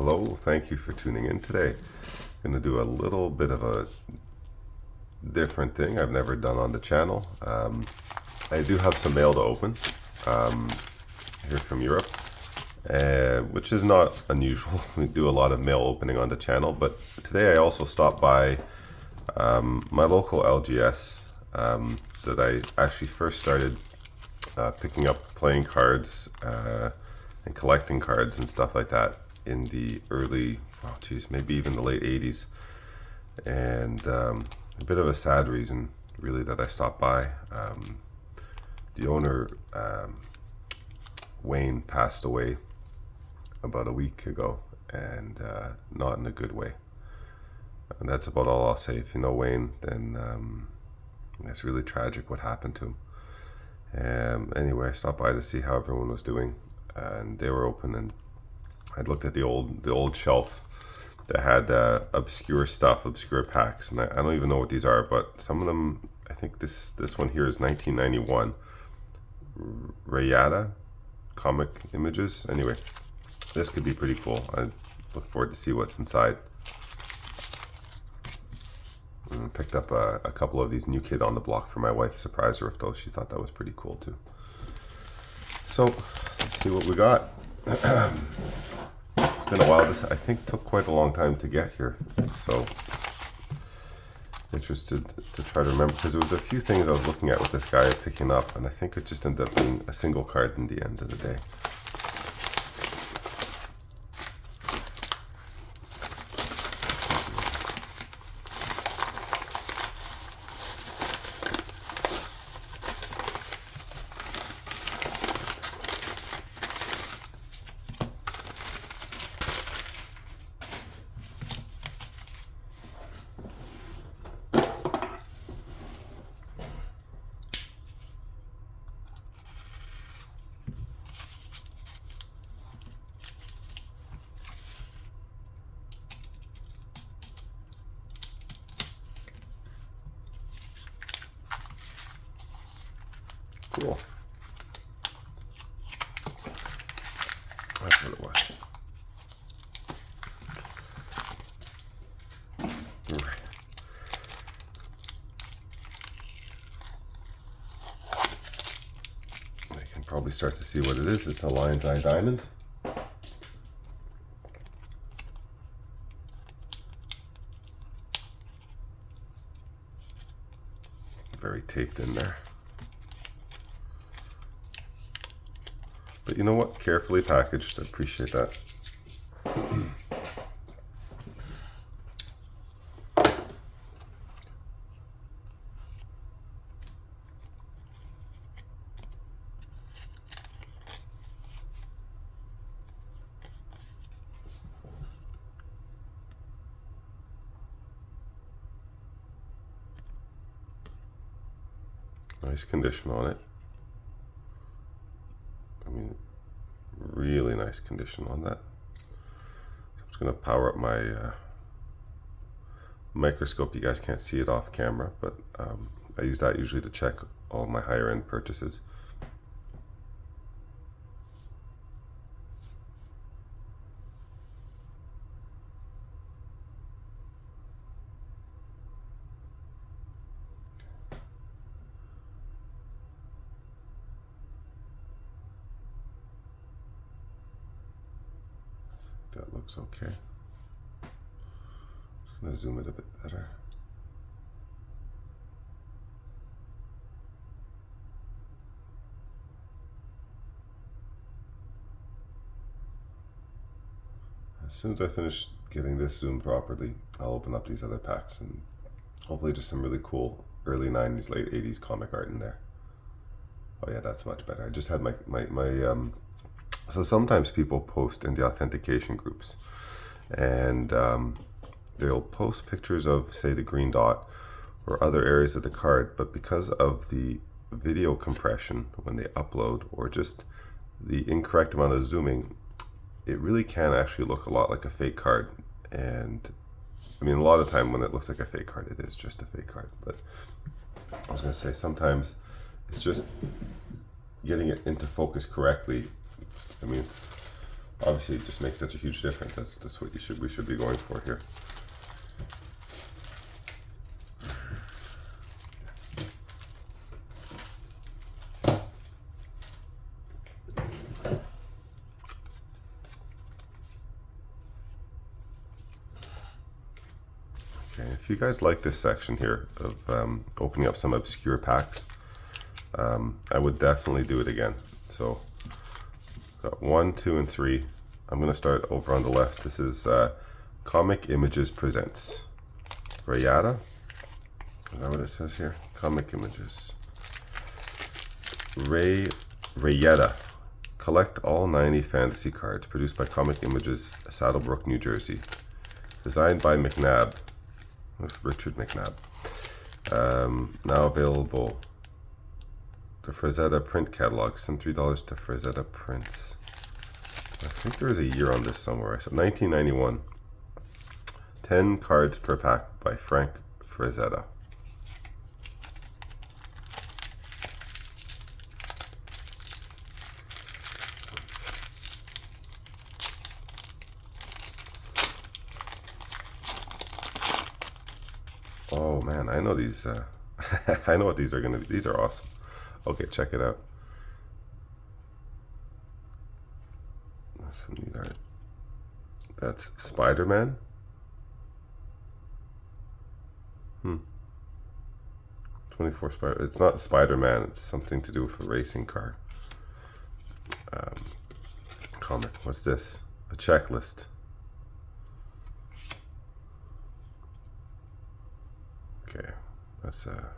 Hello, thank you for tuning in today. I'm going to do a little bit of a different thing I've never done on the channel. I do have some mail to open here from Europe, which is not unusual. We do a lot of mail opening on the channel, but today I also stopped by my local LGS that I actually first started picking up playing cards and collecting cards and stuff like that in the early, oh geez, maybe even the late 80s. And a bit of a sad reason really that I stopped by. The owner, Wayne, passed away about a week ago, and not in a good way. And that's about all I'll say. If you know Wayne, then it's really tragic what happened to him. Anyway, I stopped by to see how everyone was doing, and they were open, and I looked at the old shelf that had obscure stuff, obscure packs, and I don't even know what these are, but some of them, I think this one here is 1991 Rayada comic images. Anyway, this could be pretty cool. I look forward to see what's inside. And picked up a couple of these New Kid on the Block for my wife. Surprised her with those. She thought that was pretty cool too. So let's see what we got. It's been a while. This, I think, took quite a long time to get here. So interested to try to remember, because there was a few things I was looking at with this guy picking up, and I think it just ended up being a single card in the end of the day. Cool. That's what it was. Right. I can probably start to see what it is. It's a Lion's Eye Diamond. Very taped in there. But you know what? Carefully packaged. I appreciate that. Nice condition on it. I mean, really nice condition on that. So I'm just going to power up my microscope. You guys can't see it off camera, but I use that usually to check all my higher end purchases. That looks okay. Just gonna zoom it a bit better. As soon as I finish getting this zoomed properly, I'll open up these other packs and hopefully just some really cool early 90s, late 80s comic art in there. Oh yeah, that's much better. I just had my so sometimes people post in the authentication groups, and they'll post pictures of, say, the green dot or other areas of the card, but because of the video compression when they upload, or just the incorrect amount of zooming, it really can actually look a lot like a fake card. And I mean, a lot of the time when it looks like a fake card, it is just a fake card. But I was going to say, sometimes it's just getting it into focus correctly. I mean, obviously it just makes such a huge difference. That's just what we should be going for here. Okay, if you guys like this section here of opening up some obscure packs, I would definitely do it again. So got 1, 2, and 3. I'm going to start over on the left. This is Comic Images Presents Rayada. Is that what it says here? Comic Images. Rayada. Collect all 90 fantasy cards produced by Comic Images, Saddlebrook, New Jersey. Designed by McNabb. Richard McNabb. Now available. The Frazetta print catalog. Send $3 to Frazetta Prints. I think there is a year on this somewhere. So 1991. 10 cards per pack by Frank Frazetta. Oh man, I know these. I know what these are going to be. These are awesome. Okay, check it out. That's some neat art. That's Spider-Man. 24 Spider. It's not Spider-Man. It's something to do with a racing car. Comic. What's this? A checklist. Okay, that's a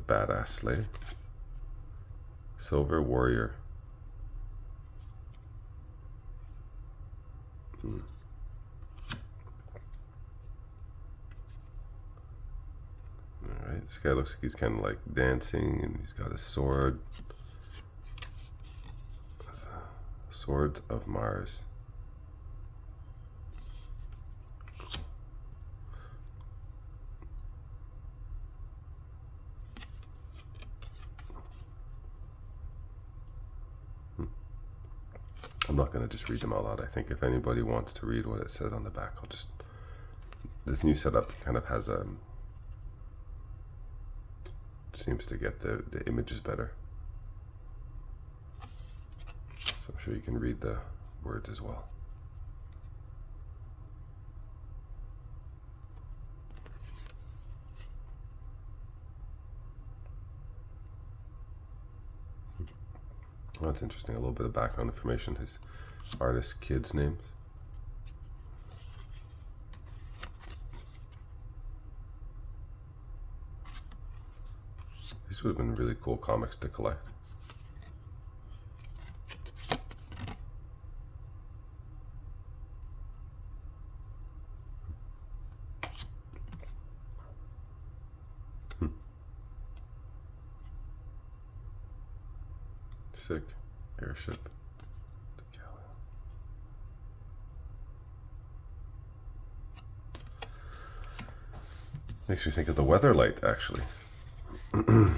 badass sleigh. Silver Warrior. Alright, this guy looks like he's kind of like dancing, and he's got a sword. Swords of Mars. I'm not going to just read them all out. I think if anybody wants to read what it says on the back, I'll just... This new setup kind of has seems to get the images better. So I'm sure you can read the words as well. Well, that's interesting. A little bit of background information. His artist kids' names. These would have been really cool comics to collect. Sick. Airship. Makes me think of the Weatherlight, actually. Okay,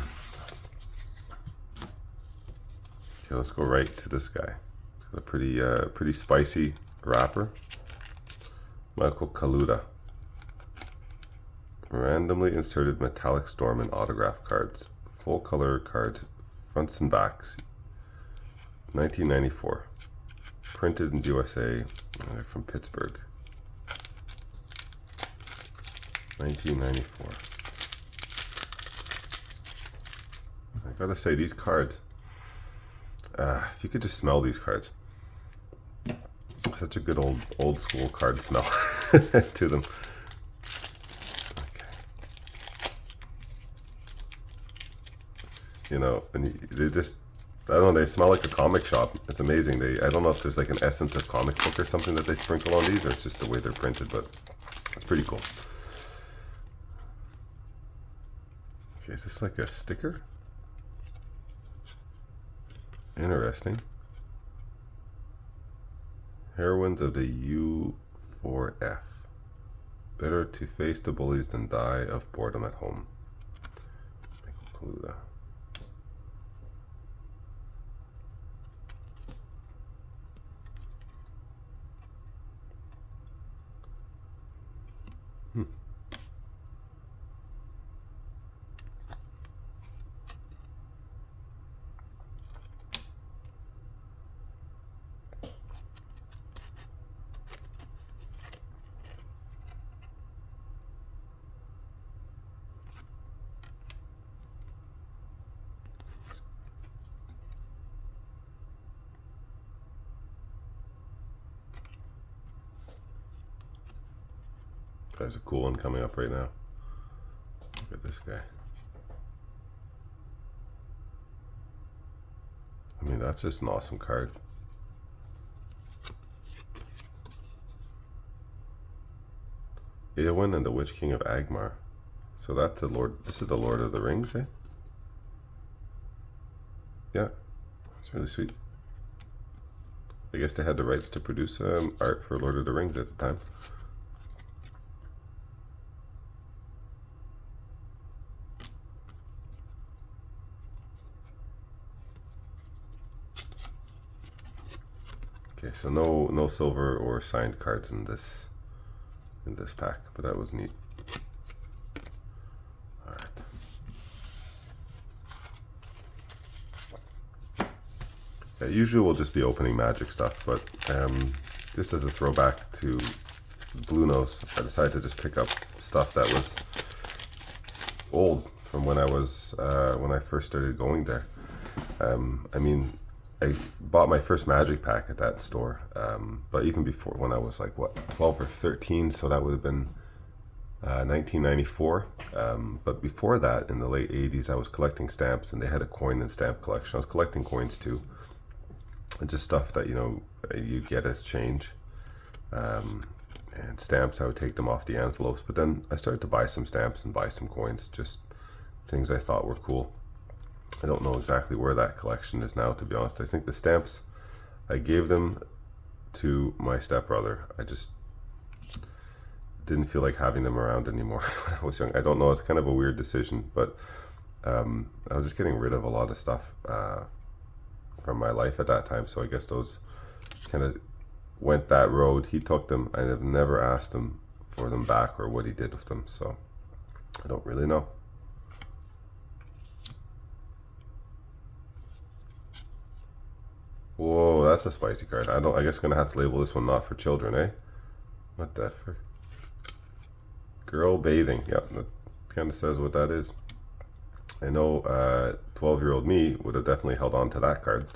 let's go right to this guy. It's got a pretty spicy wrapper. Michael Kaluta. Randomly inserted metallic storm and autograph cards. Full color cards, fronts and backs. 1994. Printed in USA from Pittsburgh. 1994. I gotta say, these cards, if you could just smell these cards, such a good old school card smell to them. Okay. You know, and they just, I don't know, they smell like a comic shop. It's amazing. I don't know if there's like an essence of comic book or something that they sprinkle on these, or it's just the way they're printed, but it's pretty cool. Okay, is this like a sticker? Interesting. Heroines of the U4F. Better to face the bullies than die of boredom at home. Michael Kaluta. There's a cool one coming up right now. Look at this guy. I mean, that's just an awesome card. Eowyn and the Witch King of Agmar. So that's the Lord. This is the Lord of the Rings, eh? Yeah, it's really sweet. I guess they had the rights to produce art for Lord of the Rings at the time. Okay, so no silver or signed cards in this pack, but that was neat. All right. Yeah, usually we'll just be opening Magic stuff, but just as a throwback to Bluenose, I decided to just pick up stuff that was old from when I first started going there. I mean, I bought my first Magic pack at that store, but even before, when I was like, what, 12 or 13, so that would have been 1994. But before that, in the late 80s, I was collecting stamps, and they had a coin and stamp collection. I was collecting coins too, and just stuff that, you know, you get as change. And stamps, I would take them off the envelopes, but then I started to buy some stamps and buy some coins, just things I thought were cool. I don't know exactly where that collection is now, to be honest. I think the stamps, I gave them to my stepbrother. I just didn't feel like having them around anymore when I was young. I don't know, it's kind of a weird decision, but I was just getting rid of a lot of stuff from my life at that time. So I guess those kind of went that road. He took them. I have never asked him for them back or what he did with them, so I don't really know. Whoa, that's a spicy card. I guess I'm gonna have to label this one not for children, eh? What the frick? Girl bathing. Yep, that kind of says what that is. I know 12-year-old me would have definitely held on to that card.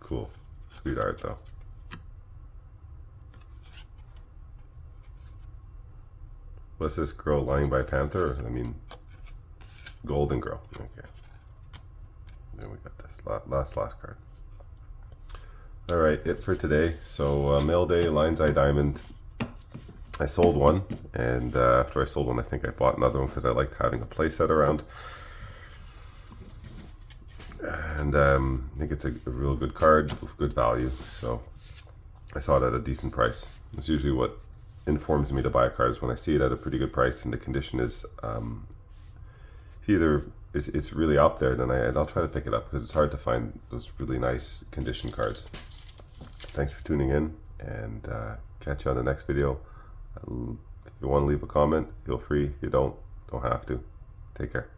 Cool. Sweet art though. What's this, girl lying by panther? I mean, golden girl. Okay. Then we got this last card. All right, it for today. So mail day, Lion's Eye Diamond. I sold one, and after I sold one, I think I bought another one because I liked having a play set around. And I think it's a real good card with good value, so I saw it at a decent price. It's usually what informs me to buy a card, is when I see it at a pretty good price and the condition is either it's really up there, then I'll try to pick it up, because it's hard to find those really nice condition cards. Thanks for tuning in, and catch you on the next video. If you want to leave a comment, feel free. If you don't have to. Take care.